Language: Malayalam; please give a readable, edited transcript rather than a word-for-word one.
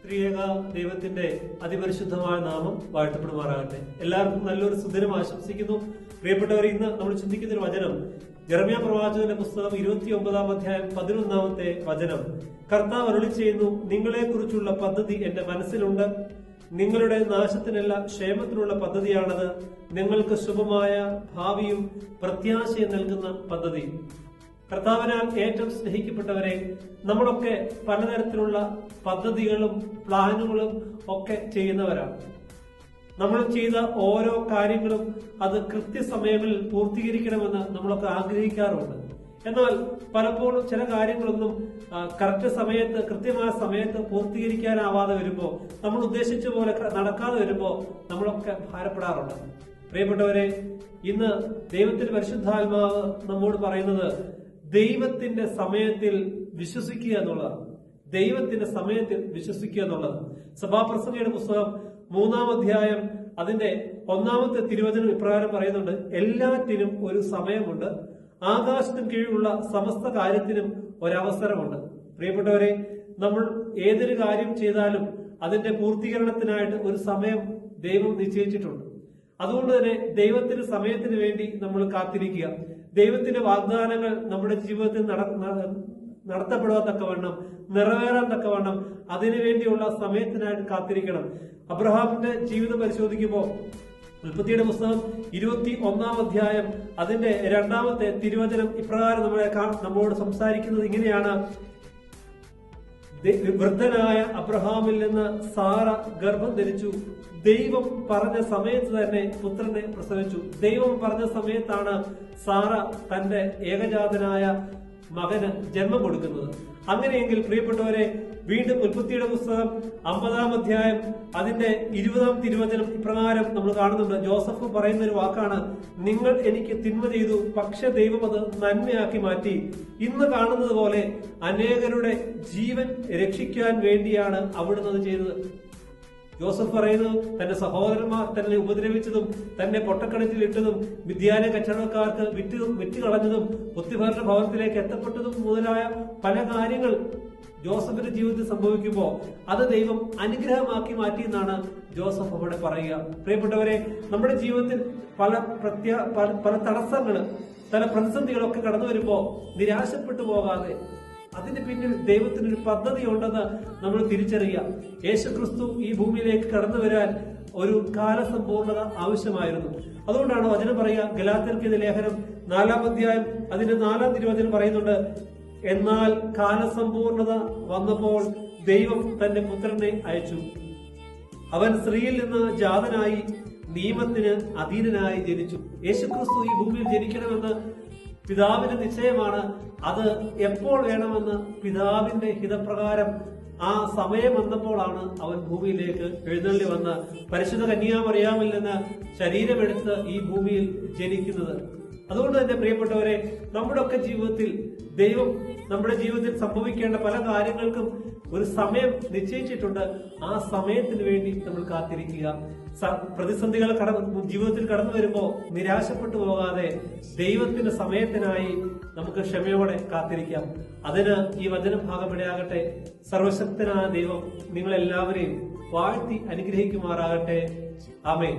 ത്രിയേക ദൈവത്തിന്റെ അതിപരിശുദ്ധമായ നാമം വാഴ്ത്തപ്പെടുമാറാകട്ടെ. എല്ലാവർക്കും നല്ലൊരു സുദിനം ആശംസിക്കുന്നു. പ്രിയപ്പെട്ടവർ, ഇന്ന് നമ്മൾ ചിന്തിക്കുന്ന ഒരു വചനം യെരമ്യാ പ്രവാചകന്റെ പുസ്തകം 29 അധ്യായം 11 വചനം. കർത്താവ് അരുളി ചെയ്യുന്നു, നിങ്ങളെ കുറിച്ചുള്ള പദ്ധതി എന്റെ മനസ്സിലുണ്ട്, നിങ്ങളുടെ നാശത്തിനല്ല ക്ഷേമത്തിനുള്ള പദ്ധതിയാണത്, നിങ്ങൾക്ക് ശുഭമായ ഭാവിയും പ്രത്യാശയും നൽകുന്ന പദ്ധതി. കർത്താവിനാൽ ഏറ്റവും സ്നേഹിക്കപ്പെട്ടവരെ, നമ്മളൊക്കെ പലതരത്തിലുള്ള പദ്ധതികളും പ്ലാനുകളും ഒക്കെ ചെയ്യുന്നവരാണ്. നമ്മൾ ചെയ്ത ഓരോ കാര്യങ്ങളും അത് കൃത്യസമയങ്ങളിൽ പൂർത്തീകരിക്കണമെന്ന് നമ്മളൊക്കെ ആഗ്രഹിക്കാറുണ്ട്. എന്നാൽ പലപ്പോഴും ചില കാര്യങ്ങളൊന്നും കൃത്യമായ സമയത്ത് പൂർത്തീകരിക്കാനാവാതെ വരുമ്പോൾ, നമ്മൾ ഉദ്ദേശിച്ച പോലെ നടക്കാതെ വരുമ്പോൾ നമ്മളൊക്കെ ഭാരപ്പെടാറുണ്ട്. പ്രിയപ്പെട്ടവരെ, ഇന്ന് ദൈവത്തിന്റെ പരിശുദ്ധാത്മാവ് നമ്മോട് പറയുന്നത് ദൈവത്തിന്റെ സമയത്തിൽ വിശ്വസിക്കുക എന്നുള്ളതാണ്. ദൈവത്തിന്റെ സമയത്തിൽ വിശ്വസിക്കുക എന്നുള്ളത്. സഭാപ്രസംഗയുടെ പുസ്തകം 3 അധ്യായം അതിന്റെ 1 തിരുവചനം ഇപ്രകാരം പറയുന്നുണ്ട്: എല്ലാറ്റിനും ഒരു സമയമുണ്ട്, ആകാശത്തിന് കീഴിലുള്ള സമസ്ത കാര്യത്തിനും ഒരവസരമുണ്ട്. പ്രിയപ്പെട്ടവരെ, നമ്മൾ ഏതൊരു കാര്യം ചെയ്താലും അതിന്റെ പൂർത്തീകരണത്തിനായിട്ട് ഒരു സമയം ദൈവം നിശ്ചയിച്ചിട്ടുണ്ട്. അതുകൊണ്ട് തന്നെ ദൈവത്തിന്റെ സമയത്തിന് വേണ്ടി നമ്മൾ കാത്തിരിക്കുക. ദൈവത്തിന്റെ വാഗ്ദാനങ്ങൾ നമ്മുടെ ജീവിതത്തിൽ നടത്തപ്പെടാൻ തക്കവണ്ണം, നിറവേറാൻ തക്കവണ്ണം അതിനുവേണ്ടിയുള്ള സമയത്തിനായിട്ട് കാത്തിരിക്കണം. അബ്രഹാമിന്റെ ജീവിതം പരിശോധിക്കുമ്പോൾ ഉൽപ്പത്തിയുടെ പുസ്തകം 21 അധ്യായം അതിന്റെ 2 തിരുവചനം ഇപ്രകാരം നമ്മളോട് സംസാരിക്കുന്നത് ഇങ്ങനെയാണ്: വൃദ്ധനായ അബ്രഹാമിൽ നിന്ന് സാറ ഗർഭം ധരിച്ചു, ദൈവം പറഞ്ഞ സമയത്ത് തന്നെ പുത്രനെ പ്രസവിച്ചു. ദൈവം പറഞ്ഞ സമയത്താണ് സാറ തന്റെ ഏകജാതനായ മകന് ജന്മം കൊടുക്കുന്നത്. അങ്ങനെയെങ്കിൽ പ്രിയപ്പെട്ടവരെ, വീണ്ടും ഉൽപ്പത്തിയുടെ പുസ്തകം 50 അധ്യായം അതിന്റെ 20 തിരുവചനം ഇപ്രകാരം നമ്മൾ കാണുന്നുണ്ട്. ജോസഫ് പറയുന്ന ഒരു വാക്കാണ്: നിങ്ങൾ എനിക്ക് തിന്മ ചെയ്തു, പക്ഷെ ദൈവം അത് നന്മയാക്കി മാറ്റി. ഇന്ന് കാണുന്നത് പോലെ അനേകരുടെ ജീവൻ രക്ഷിക്കാൻ വേണ്ടിയാണ് അവിടുന്ന് അത് ചെയ്തത്. ജോസഫ് പറയുന്നു, തന്റെ സഹോദരന്മാർ തന്നെ ഉപദ്രവിച്ചതും തന്നെ പൊട്ടക്കണത്തിൽ ഇട്ടതും മിദ്യാനെ കച്ചവടക്കാർക്ക് വിറ്റ് കളഞ്ഞതും പുത്തിഫറിന്റെ ഭവനത്തിലേക്ക് എത്തപ്പെട്ടതും മുതലായ പല കാര്യങ്ങൾ ജോസഫിന്റെ ജീവിതത്തിൽ സംഭവിക്കുമ്പോൾ അത് ദൈവം അനുഗ്രഹമാക്കി മാറ്റി എന്നാണ് ജോസഫ് അവിടെ പറയുക. പ്രിയപ്പെട്ടവരെ, നമ്മുടെ ജീവിതത്തിൽ പല തടസ്സങ്ങൾ, പല പ്രതിസന്ധികളൊക്കെ കടന്നു വരുമ്പോൾ നിരാശപ്പെട്ടു പോകാതെ അതിന് പിന്നിൽ ദൈവത്തിനൊരു പദ്ധതി ഉണ്ടെന്ന് നമ്മൾ തിരിച്ചറിയുക. യേശുക്രിസ്തു ഈ ഭൂമിയിലേക്ക് കടന്നു വരാൻ ഒരു കാലസമ്പൂർണത ആവശ്യമായിരുന്നു. അതുകൊണ്ടാണ് വചനം പറയുക, ഗലാത്യർക്കെതിരെ ലേഖനം 4 അധ്യായം അതിന്റെ 4 തിരുവചനം പറയുന്നുണ്ട്: എന്നാൽ കാലസമ്പൂർണത വന്നപ്പോൾ ദൈവം തന്റെ പുത്രനെ അയച്ചു, അവൻ സ്ത്രീയിൽ നിന്ന് ജാതനായി നിയമത്തിന് അധീനനായി ജനിച്ചു. യേശുക്രിസ്തു ഈ ഭൂമിയിൽ ജനിക്കണമെന്ന് പിതാവിന്റെ നിശ്ചയമാണ്. അത് എപ്പോൾ വേണമെന്ന് പിതാവിന്റെ ഹിതപ്രകാരം ആ സമയം വന്നപ്പോഴാണ് അവൻ ഭൂമിയിലേക്ക് എഴുന്നള്ളി വന്ന് പരിശുദ്ധ കന്യാമറിയാമിൽ നിന്ന് ശരീരമെടുത്ത് ഈ ഭൂമിയിൽ ജനിക്കുന്നത്. അതുകൊണ്ട് തന്നെ പ്രിയപ്പെട്ടവരെ, നമ്മുടെയൊക്കെ ജീവിതത്തിൽ ദൈവം നമ്മുടെ ജീവിതത്തിൽ സംഭവിക്കേണ്ട പല കാര്യങ്ങൾക്കും ഒരു സമയം നിശ്ചയിച്ചിട്ടുണ്ട്. ആ സമയത്തിന് വേണ്ടി നമ്മൾ കാത്തിരിക്കുക. പ്രതിസന്ധികൾ ജീവിതത്തിൽ കടന്നു വരുമ്പോൾ നിരാശപ്പെട്ടു പോകാതെ ദൈവത്തിന്റെ സമയത്തിനായി നമുക്ക് ക്ഷമയോടെ കാത്തിരിക്കാം. അതിന് ഈ വചനഭാഗം ഇടയാകട്ടെ. സർവശക്തനായ ദൈവം നിങ്ങളെല്ലാവരെയും വാഴ്ത്തി അനുഗ്രഹിക്കുമാറാകട്ടെ. ആമേൻ.